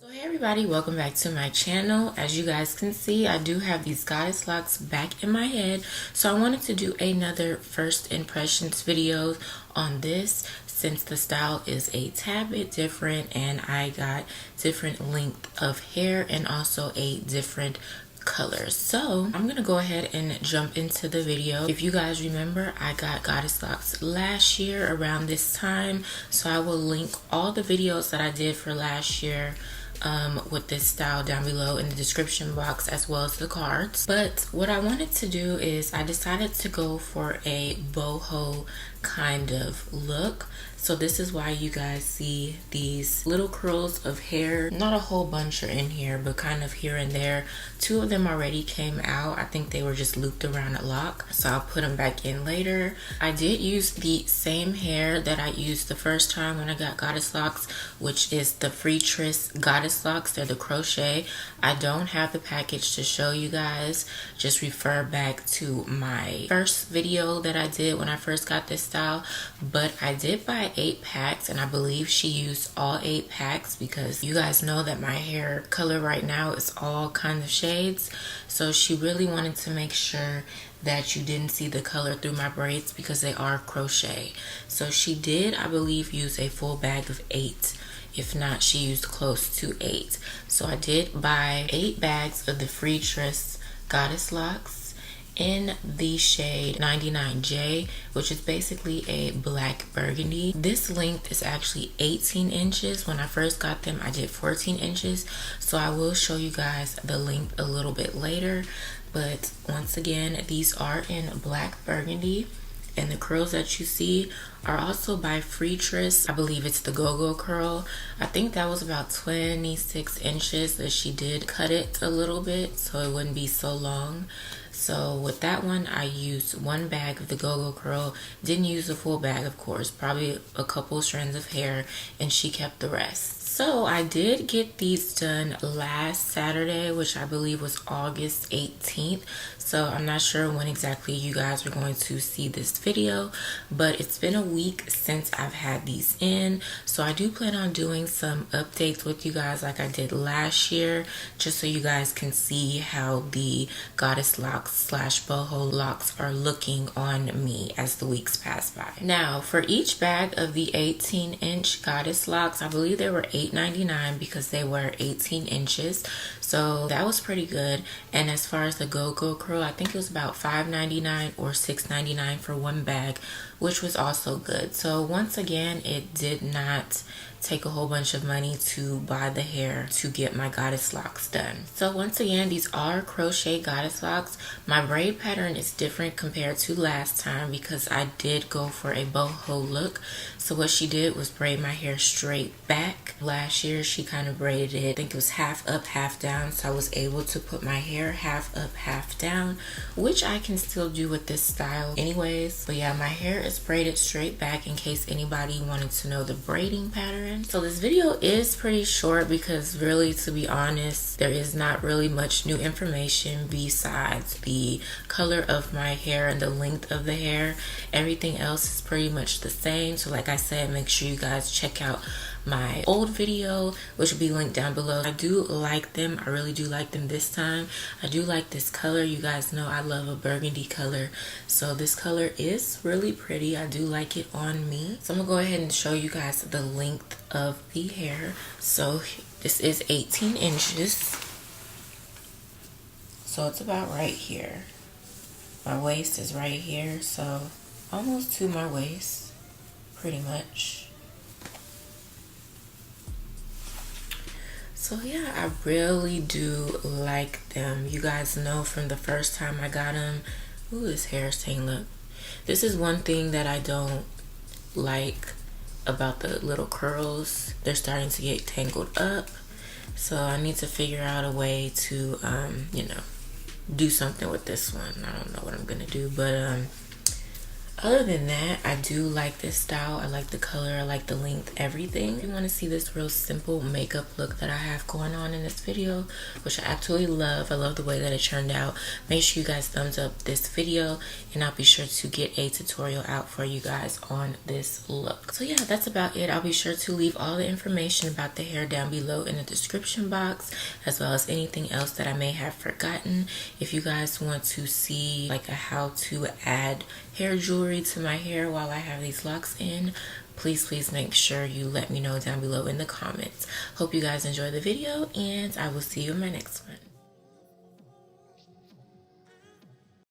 So hey everybody, welcome back to my channel. As you guys can see, I do have these goddess locks back in my head, so I wanted to do another first impressions video on this since the style is a tad bit different and I got different length of hair and also a different colors. So I'm gonna go ahead and jump into the video. If you guys remember, I got goddess locks last year around this time, so I will link all the videos that I did for last year with this style down below in the description box, as well as the cards. But what I wanted to do is I decided to go for a boho kind of look. So this is why you guys see these little curls of hair. Not a whole bunch are in here, but kind of here and there. Two of them already came out. I think they were just looped around a lock, so I'll put them back in later. I did use the same hair that I used the first time when I got goddess locks, which is the FREETRESS goddess locks. They're the crochet. I don't have the package to show you guys. Just refer back to my first video that I did when I first got this style. But I did buy 8 packs, and I believe she used all 8 packs because you guys know that my hair color right now is all kinds of shades, so she really wanted to make sure that you didn't see the color through my braids because they are crochet. So she did, I believe, use a full bag of 8. If not, she used close to 8. So I did buy 8 bags of the FREETRESS goddess locks in the shade 99J, which is basically a black burgundy. This length is actually 18 inches. When I first got them, I did 14 inches. So I will show you guys the length a little bit later. But once again, these are in black burgundy. And the curls that you see are also by FREETRESS. I believe it's the GoGo curl. I think that was about 26 inches that she did cut it a little bit so it wouldn't be so long. So with that one, I used 1 bag of the GoGo curl. Didn't use a full bag, of course, probably a couple strands of hair, and she kept the rest. So I did get these done last Saturday, which I believe was August 18th. So I'm not sure when exactly you guys are going to see this video, but it's been a week since I've had these in. So I do plan on doing some updates with you guys like I did last year, just so you guys can see how the goddess locks slash boho locks are looking on me as the weeks pass by. Now for each bag of the 18-inch goddess locks, I believe they were $8.99 because they were 18 inches. So that was pretty good. And as far as the GoGo curl, I think it was about $5.99 or $6.99 for 1 bag, which was also good. So once again, it did not take a whole bunch of money to buy the hair to get my goddess locks done. So once again, these are crochet goddess locks. My braid pattern is different compared to last time because I did go for a boho look. So what she did was braid my hair straight back. Last year she kind of braided it, I think it was half up, half down, so I was able to put my hair half up, half down, which I can still do with this style anyways. But yeah, my hair is braided straight back in case anybody wanted to know the braiding pattern. So this video is pretty short because really, to be honest, there is not really much new information besides the color of my hair and the length of the hair. Everything else is pretty much the same. So like I said, make sure you guys check out my old video, which will be linked down below. I do like them. I really do like them this time. I do like this color. You guys know I love a burgundy color, so this color is really pretty. I do like it on me. So I'm gonna go ahead and show you guys the length of the hair. So this is 18 inches, so it's about right here. My waist is right here, so almost to my waist pretty much. So yeah, I really do like them. You guys know from the first time I got them. Ooh, this hair stain, look. This is one thing that I don't like about the little curls. They're starting to get tangled up. So I need to figure out a way to, you know, do something with this one. I don't know what I'm gonna do, but Other than that, I do like this style. I like the color, I like the length, everything. If you want to see this real simple makeup look that I have going on in this video, which I absolutely love, I love the way that it turned out, make sure you guys thumbs up this video, and I'll be sure to get a tutorial out for you guys on this look. So yeah, that's about it. I'll be sure to leave all the information about the hair down below in the description box, as well as anything else that I may have forgotten. If you guys want to see like a how to add hair jewelry to my hair while I have these locks in, please make sure you let me know down below in the comments. Hope you guys enjoy the video, and I will see you in my next one.